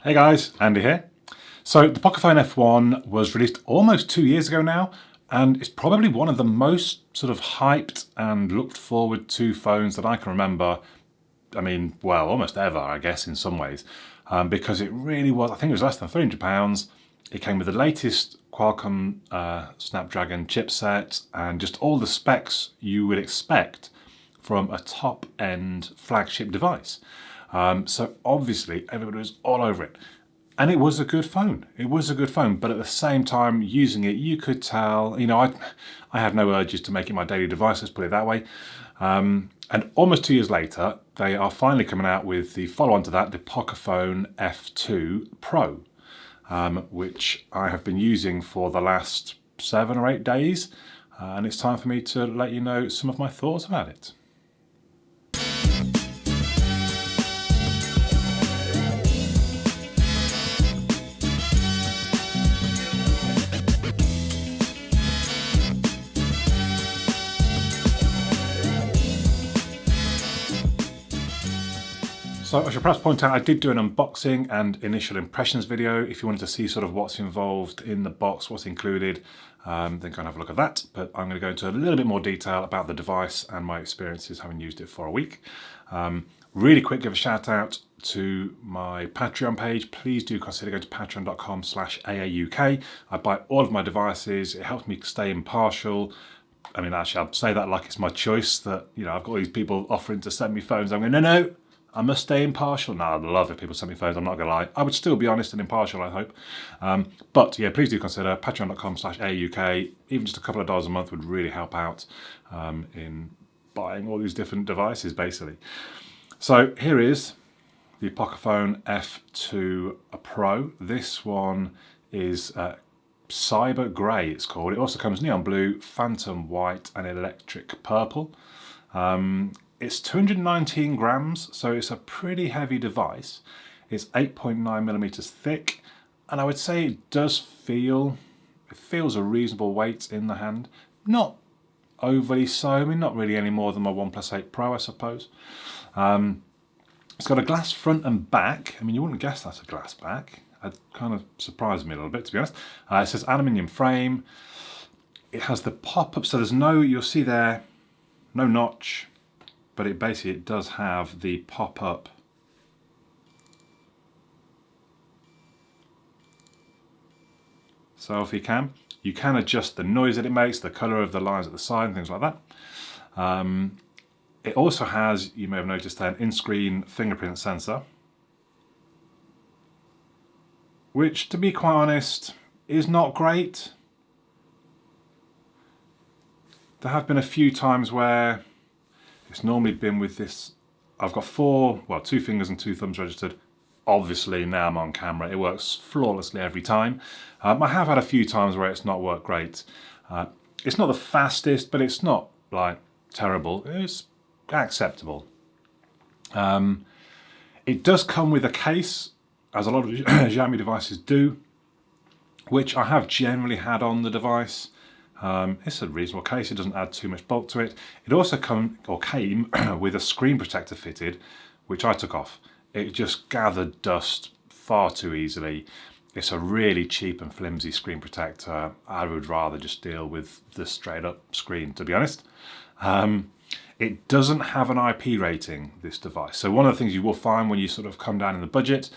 Hey guys, Andy here. So the Pocophone F1 was released almost 2 years ago now, and it's probably one of the most sort of hyped and looked forward to phones that I can remember. I mean, well, almost ever, I guess, in some ways, because it really was, I think it was less than £300. It came with the latest Qualcomm Snapdragon chipset and just all the specs you would expect from a top-end flagship device. So obviously everybody was all over it. And it was a good phone. It was a good phone, but at the same time, using it, you could tell, I have no urges to make it my daily device, let's put it that way. And almost 2 years later, they are finally coming out with the follow-on to that, the Pocophone F2 Pro, which I have been using for the last 7 or 8 days. And it's time for me to let you know some of my thoughts about it. So I should perhaps point out I did do an unboxing and initial impressions video. If you wanted to see sort of what's involved in the box, what's included, then go and have a look at that. But I'm going to go into a little bit more detail about the device and my experiences having used it for a week. Really quick, give a shout out to my Patreon page. Please do consider going to patreon.com/AAUK. I buy all of my devices. It helps me stay impartial. I mean, actually, I'll say that like it's my choice that, I've got all these people offering to send me phones. I'm going, no, I must stay impartial. No, I'd love if people send me phones, I'm not going to lie. I would still be honest and impartial, I hope. But yeah, please do consider patreon.com/AUK. Even just a couple of dollars a month would really help out in buying all these different devices, basically. So here is the Pocophone F2 Pro. This one is Cyber Grey, it's called. It also comes neon blue, phantom white, and electric purple. It's 219 grams, so it's a pretty heavy device. It's 8.9 millimeters thick, and I would say it feels a reasonable weight in the hand. Not overly so, I mean, not really any more than my OnePlus 8 Pro, I suppose. It's got a glass front and back. I mean, you wouldn't guess that's a glass back. It kind of surprised me a little bit, to be honest. It says aluminium frame. It has the pop-up, so there's you'll see there, no notch. But it does have the pop-up selfie cam. You can adjust the noise that it makes, the colour of the lines at the side and things like that. It also has, you may have noticed there, an in-screen fingerprint sensor, which, to be quite honest, is not great. There have been a few times where it's normally been with this. I've got 2 fingers and 2 thumbs registered. Obviously now I'm on camera, it works flawlessly every time. I have had a few times where it's not worked great. It's not the fastest, but it's not like terrible. It's acceptable. It does come with a case, as a lot of Xiaomi devices do, which I have generally had on the device. It's a reasonable case, it doesn't add too much bulk to it. It also came with a screen protector fitted, which I took off. It just gathered dust far too easily. It's a really cheap and flimsy screen protector. I would rather just deal with the straight up screen, to be honest. It doesn't have an IP rating, this device. So one of the things you will find when you sort of come down in the budget,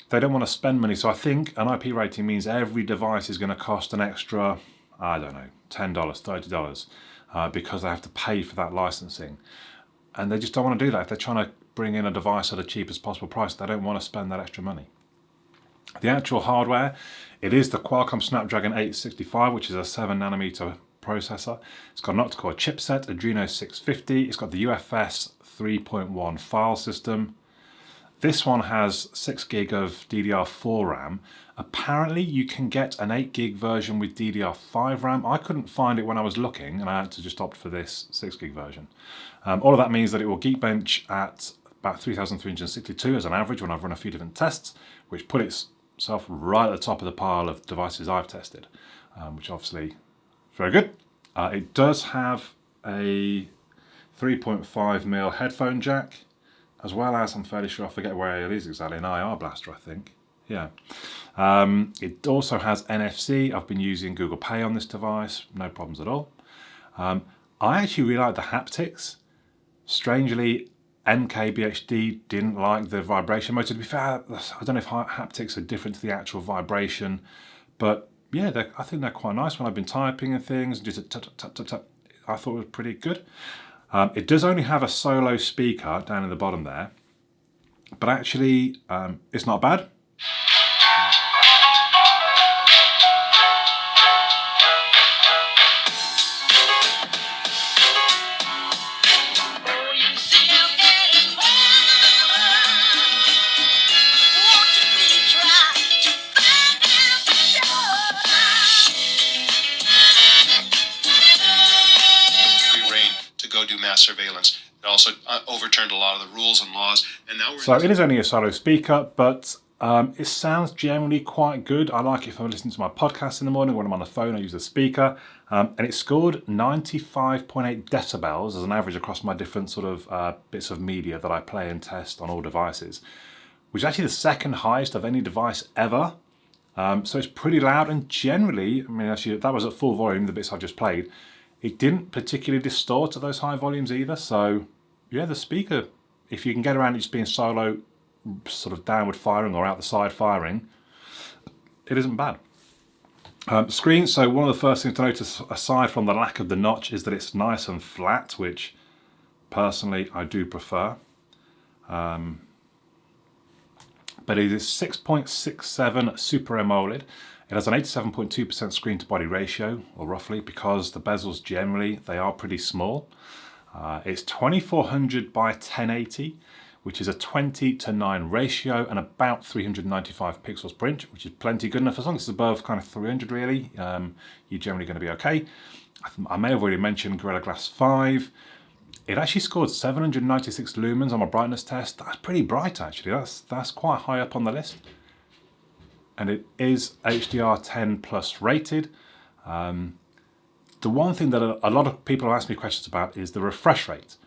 they don't want to spend money. So I think an IP rating means every device is going to cost an extra, I don't know, $10, $30, because they have to pay for that licensing. And they just don't want to do that. If they're trying to bring in a device at the cheapest possible price, they don't want to spend that extra money. The actual hardware, it is the Qualcomm Snapdragon 865, which is a 7nm processor. It's got an octa-core chipset, Adreno 650. It's got the UFS 3.1 file system. This one has 6 gig of DDR4 RAM. Apparently you can get an 8 gig version with DDR5 RAM. I couldn't find it when I was looking, and I had to just opt for this 6 gig version. All of that means that it will Geekbench at about 3,362 as an average when I've run a few different tests, which put itself right at the top of the pile of devices I've tested, which obviously very good. It does have a 3.5mm headphone jack, as well as, I'm fairly sure, I forget where it is exactly, an IR blaster, I think. Yeah. It also has NFC. I've been using Google Pay on this device, no problems at all. I actually really like the haptics. Strangely, MKBHD didn't like the vibration motor. To be fair, I don't know if haptics are different to the actual vibration, but yeah, I think they're quite nice when I've been typing and things. Just a tap, tap, tap, tap. I thought it was pretty good. It does only have a solo speaker down in the bottom there, but actually it's not bad. Surveillance. It also overturned a lot of the rules and laws, and now So it is only a solo speaker, but it sounds generally quite good. I like it if I'm listening to my podcast in the morning. When I'm on the phone, I use the speaker, and it scored 95.8 decibels as an average across my different sort of bits of media that I play and test on all devices, which is actually the second highest of any device ever. So it's pretty loud, and generally, I mean, actually that was at full volume, the bits I just played. It didn't particularly distort at those high volumes either. So yeah, the speaker, if you can get around it just being solo, sort of downward firing or out the side firing, it isn't bad. Screen, so one of the first things to notice, aside from the lack of the notch, is that it's nice and flat, which personally I do prefer. But it is 6.67 Super AMOLED. It has an 87.2% screen to body ratio, or roughly, because the bezels generally, they are pretty small. It's 2400 by 1080, which is a 20:9 ratio and about 395 pixels per inch, which is plenty good enough. As long as it's above kind of 300 really, you're generally going to be okay. I may have already mentioned Gorilla Glass 5. It actually scored 796 lumens on my brightness test. That's pretty bright actually, that's quite high up on the list. And it is HDR10 plus rated. The one thing that a lot of people have asked me questions about is the refresh rate.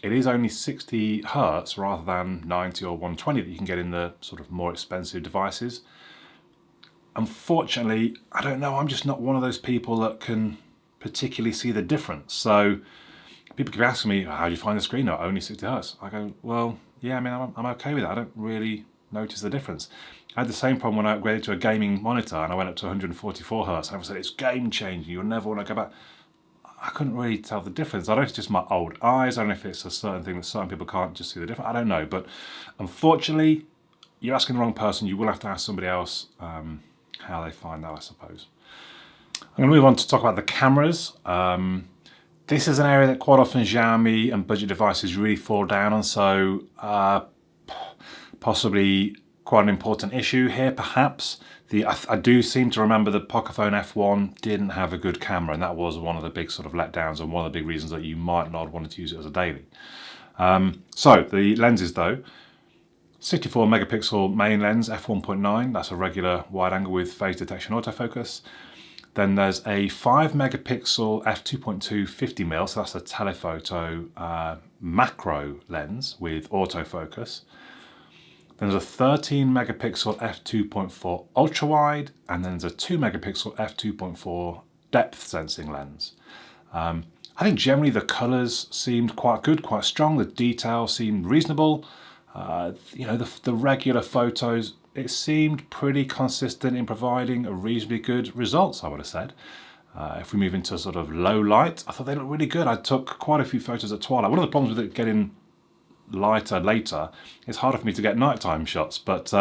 It is only 60 Hertz rather than 90 or 120 that you can get in the sort of more expensive devices. Unfortunately, I don't know, I'm just not one of those people that can particularly see the difference. So people keep asking me, how do you find the screen? No, only 60 Hertz. I go, well, yeah, I mean, I'm okay with that. I don't really notice the difference. I had the same problem when I upgraded to a gaming monitor and I went up to 144 Hertz and everyone said it's game changing, you'll never want to go back. I couldn't really tell the difference. I don't know if it's just my old eyes, I don't know if it's a certain thing that certain people can't just see the difference, I don't know. But unfortunately, you're asking the wrong person. You will have to ask somebody else how they find that, I suppose. I'm going to move on to talk about the cameras. This is an area that quite often Xiaomi and budget devices really fall down on, so possibly quite an important issue here, perhaps. I do seem to remember the Pocophone F1 didn't have a good camera, and that was one of the big sort of letdowns and one of the big reasons that you might not want to use it as a daily. So the lenses though, 64 megapixel main lens f1.9, that's a regular wide angle with phase detection autofocus. Then there's a 5 megapixel f2.2 50mm, so that's a telephoto macro lens with autofocus. Then there's a 13 megapixel f2.4 ultra wide, and then there's a 2 megapixel f2.4 depth sensing lens. I think generally the colours seemed quite good, quite strong. The detail seemed reasonable. You know, the regular photos, it seemed pretty consistent in providing a reasonably good results, I would have said. If we move into sort of low light, I thought they looked really good. I took quite a few photos at twilight. One of the problems with it getting lighter later, it's harder for me to get nighttime shots, but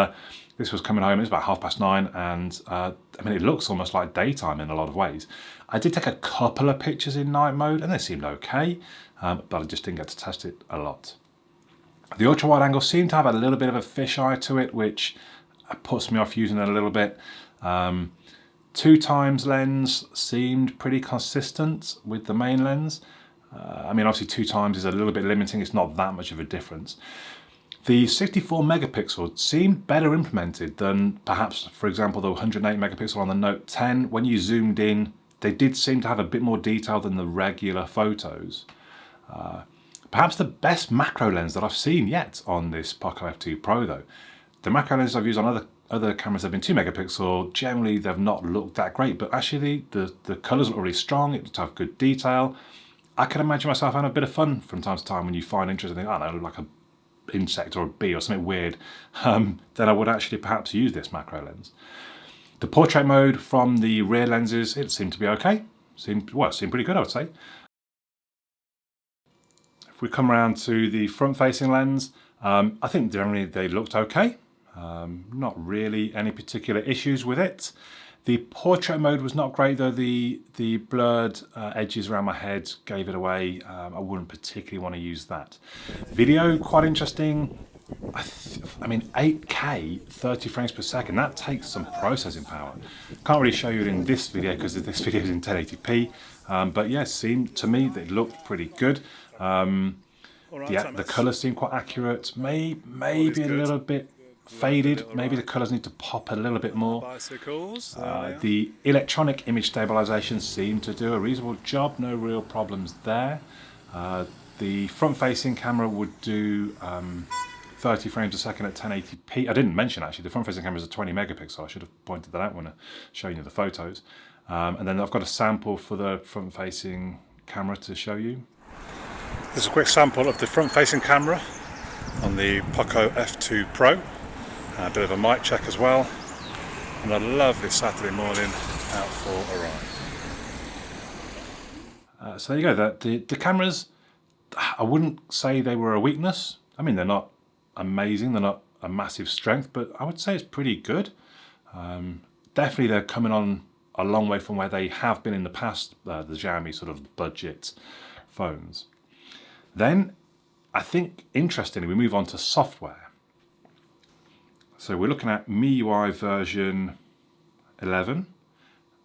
this was coming home, it was about 9:30, and I mean, it looks almost like daytime in a lot of ways. I did take a couple of pictures in night mode and they seemed okay, but I just didn't get to test it a lot. The ultra wide angle seemed to have a little bit of a fisheye to it, which puts me off using it a little bit. 2x lens seemed pretty consistent with the main lens. I mean, obviously 2x is a little bit limiting, it's not that much of a difference. The 64 megapixel seemed better implemented than perhaps, for example, the 108 megapixel on the Note 10. When you zoomed in, they did seem to have a bit more detail than the regular photos. Perhaps the best macro lens that I've seen yet on this Poco F2 Pro though. The macro lenses I've used on other other cameras have been 2 megapixel. Generally, they've not looked that great, but actually the colours look really strong. It does have good detail. I can imagine myself having a bit of fun from time to time when you find interesting, I don't know, like a insect or a bee or something weird, then I would actually perhaps use this macro lens. The portrait mode from the rear lenses, it seemed to be okay. Seemed pretty good, I would say. If we come around to the front-facing lens, I think generally they looked okay. Not really any particular issues with it. The portrait mode was not great though. The blurred edges around my head gave it away. I wouldn't particularly want to use that. Video, quite interesting. I mean, 8K, 30 frames per second, that takes some processing power. Can't really show you it in this video because this video is in 1080p. But yeah, it seemed to me that it looked pretty good. The colours seem quite accurate. Maybe a little bit faded. Maybe the colours need to pop a little bit more. The electronic image stabilization seemed to do a reasonable job. No real problems there. The front-facing camera would do 30 frames a second at 1080p. I didn't mention actually the front-facing camera is a 20 megapixel. I should have pointed that out when I showed you the photos. And then I've got a sample for the front-facing camera to show you. This is a quick sample of the front-facing camera on the Poco F2 Pro. A bit of a mic check as well, and a lovely Saturday morning out for a ride. So there you go. The cameras, I wouldn't say they were a weakness. I mean, they're not amazing, they're not a massive strength, but I would say it's pretty good. Definitely they're coming on a long way from where they have been in the past, the Xiaomi sort of budget phones. Then, I think, interestingly, we move on to software. So we're looking at MIUI version 11,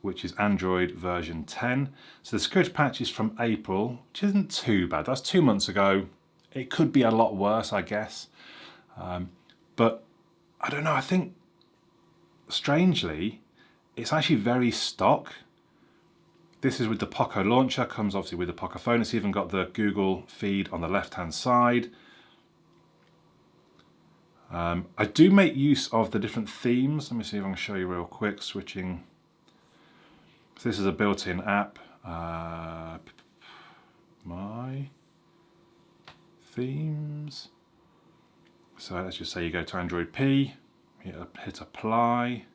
which is Android version 10. So the security patch is from April, which isn't too bad. That's 2 months ago. It could be a lot worse, I guess. But I don't know, I think, strangely, it's actually very stock. This is with the Poco launcher, comes obviously with the Pocophone. It's even got the Google feed on the left-hand side. I do make use of the different themes. Let me see if I can show you real quick, switching. So this is a built-in app. My themes. So let's just say you go to Android P, hit apply.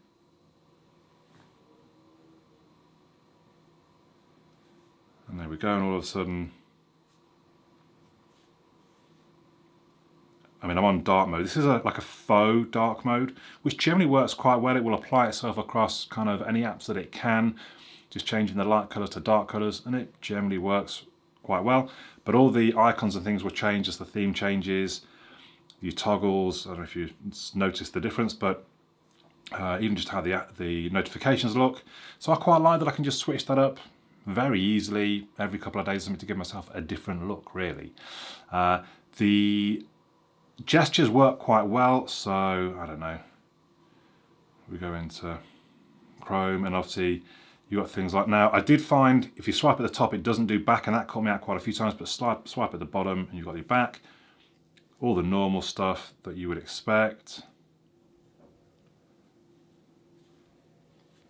And there we go, and all of a sudden, I mean, I'm on dark mode. This is like a faux dark mode, which generally works quite well. It will apply itself across kind of any apps that it can, just changing the light colours to dark colours, and it generally works quite well. But all the icons and things will change as the theme changes. The toggles, I don't know if you noticed the difference, but even just how the notifications look. So I quite like that I can just switch that up very easily every couple of days, something to give myself a different look, really. The gestures work quite well, so I don't know. We go into Chrome, and obviously you got things like, now I did find if you swipe at the top it doesn't do back, and that caught me out quite a few times, but swipe at the bottom and you've got your back. All the normal stuff that you would expect.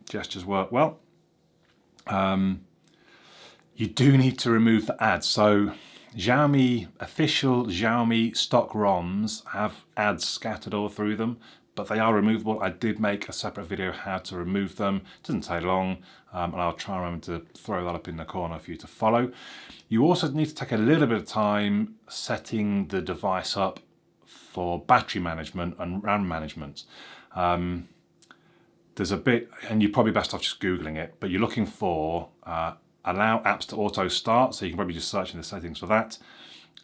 Gestures work well. You do need to remove the ads. So official Xiaomi stock ROMs have ads scattered all through them, but they are removable. I did make a separate video how to remove them. It doesn't take long, and I'll try and remember to throw that up in the corner for you to follow. You also need to take a little bit of time setting the device up for battery management and RAM management. There's a bit, and you're probably best off just Googling it, but you're looking for allow apps to auto start, so you can probably just search in the settings for that,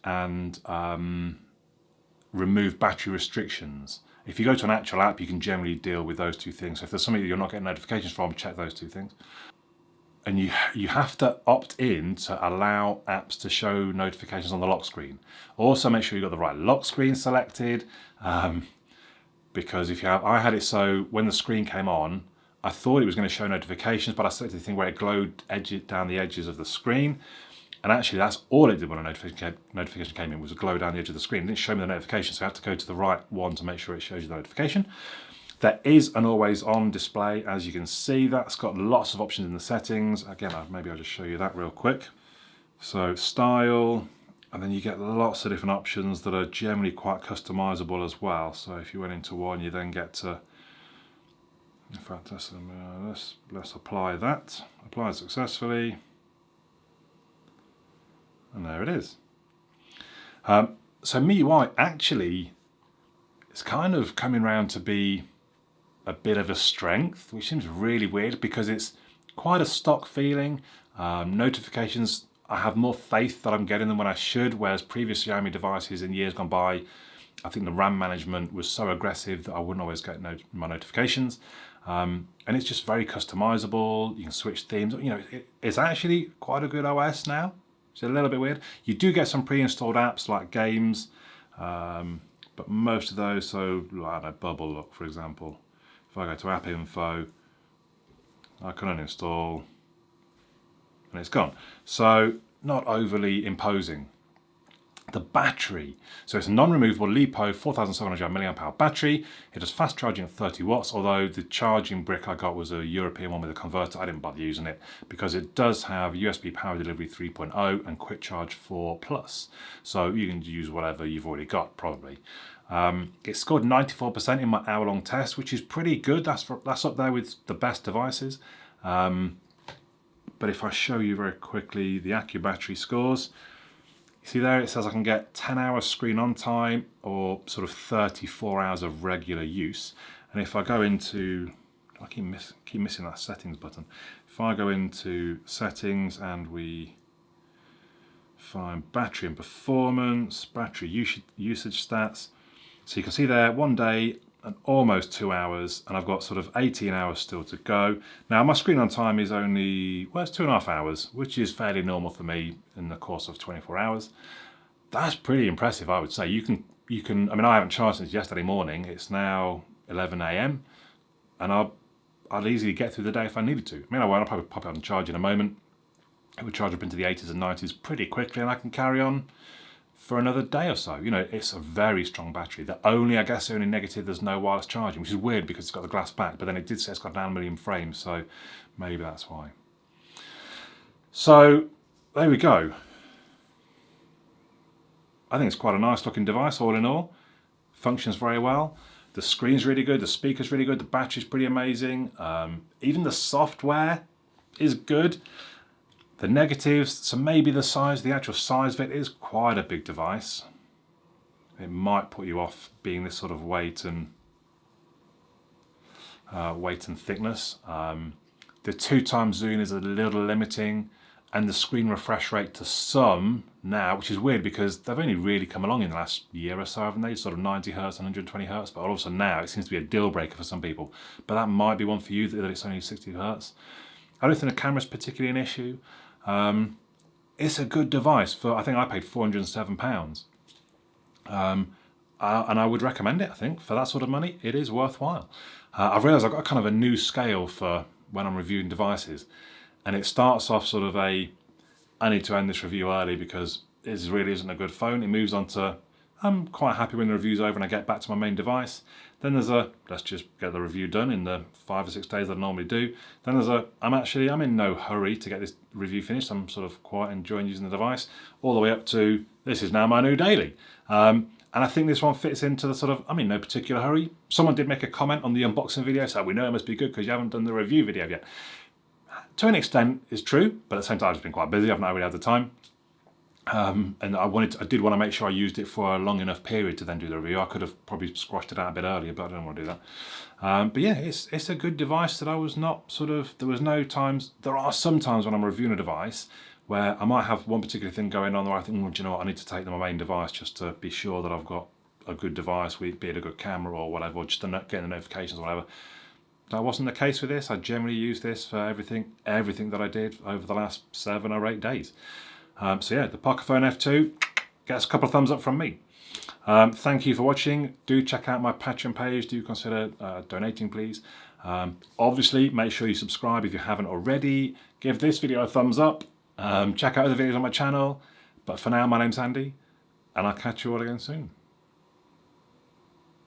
and remove battery restrictions. If you go to an actual app, you can generally deal with those two things. So if there's something that you're not getting notifications from, check those two things. And you have to opt in to allow apps to show notifications on the lock screen. Also make sure you've got the right lock screen selected, because if you have, I had it so when the screen came on, I thought it was going to show notifications, but I selected the thing where it glowed down the edges of the screen. And actually that's all it did when a notification came in, was a glow down the edge of the screen. It didn't show me the notification, so I had to go to the right one to make sure it shows you the notification. There is an always on display, as you can see. That's got lots of options in the settings. Again, maybe I'll just show you that real quick. So style, and then you get lots of different options that are generally quite customizable as well. So if you went into one, you then get to, in fact, let's apply that. Apply it successfully. And there it is. So MIUI actually is kind of coming around to be a bit of a strength, which seems really weird because it's quite a stock feeling. Notifications, I have more faith that I'm getting them when I should, whereas previous Xiaomi devices in years gone by, I think the RAM management was so aggressive that I wouldn't always get my notifications. And it's just very customizable. You can switch themes. You know, it's actually quite a good OS now. It's a little bit weird. You do get some pre-installed apps like games, but most of those, so I don't know, Bubble Look, for example. If I go to App Info, I can uninstall, and it's gone. So not overly imposing. The battery, so it's a non-removable LiPo 4700 mAh battery. It does fast charging at 30 watts, although the charging brick I got was a European one with a converter. I didn't bother using it because it does have USB power delivery 3.0 and quick charge 4+. So you can use whatever you've already got, probably. It scored 94% in my hour-long test, which is pretty good. That's up there with the best devices. But if I show you very quickly the AccuBattery scores, you see there it says I can get 10 hours screen on time or sort of 34 hours of regular use. And if I go into, I keep missing that settings button. If I go into settings and we find battery and performance, battery usage stats. So you can see there, 1 day and almost 2 hours, and I've got sort of 18 hours still to go. Now my screen on time is only, well, it's 2.5 hours, which is fairly normal for me in the course of 24 hours. That's pretty impressive, I would say. You can. I mean, I haven't charged since yesterday morning. It's now 11 AM, and I'll easily get through the day if I needed to. I mean, I won't. I'll probably pop out and charge in a moment. It would charge up into the 80s and 90s pretty quickly, and I can carry on for another day or so. You know, it's a very strong battery. I guess the only negative, there's no wireless charging, which is weird because it's got the glass back, but then it did say it's got 9 million frames, so maybe that's why. So there we go. I think it's quite a nice looking device all in all. Functions very well. The screen's really good, the speaker's really good, the battery's pretty amazing. Even the software is good. The negatives, so maybe the actual size of it is quite a big device. It might put you off being this sort of weight and thickness. The 2x zoom is a little limiting, and the screen refresh rate to some now, which is weird because they've only really come along in the last year or so, haven't they? Sort of 90 Hz and 120 Hz, but also now it seems to be a deal breaker for some people. But that might be one for you, that it's only 60 Hz. I don't think the camera's particularly an issue. It's a good device for, I think I paid £407. And I would recommend it, I think. For that sort of money, it is worthwhile. I've realised I've got kind of a new scale for when I'm reviewing devices. And it starts off sort of I need to end this review early because it really isn't a good phone. It moves on to, I'm quite happy when the review's over and I get back to my main device. Then there's let's just get the review done in the 5 or 6 days that I normally do. Then there's I'm in no hurry to get this review finished. I'm sort of quite enjoying using the device, all the way up to, this is now my new daily. And I think this one fits into the sort of, I'm in no particular hurry. Someone did make a comment on the unboxing video, so we know it must be good because you haven't done the review video yet. To an extent, it's true, but at the same time, I've just been quite busy. I've not really had the time. And I did want to make sure I used it for a long enough period to then do the review. I could have probably squashed it out a bit earlier, but I don't want to do that. But yeah, it's a good device that I was not sort of, there are some times when I'm reviewing a device where I might have one particular thing going on where I think, well, do you know what, I need to take my main device just to be sure that I've got a good device, be it a good camera or whatever, or just to get the notifications or whatever. That wasn't the case with this. I generally use this for everything that I did over the last 7 or 8 days. So yeah, the Pocophone F2 gets a couple of thumbs up from me. Thank you for watching. Do check out my Patreon page. Do consider donating, please. Obviously, make sure you subscribe if you haven't already. Give this video a thumbs up. Check out other videos on my channel. But for now, my name's Andy, and I'll catch you all again soon.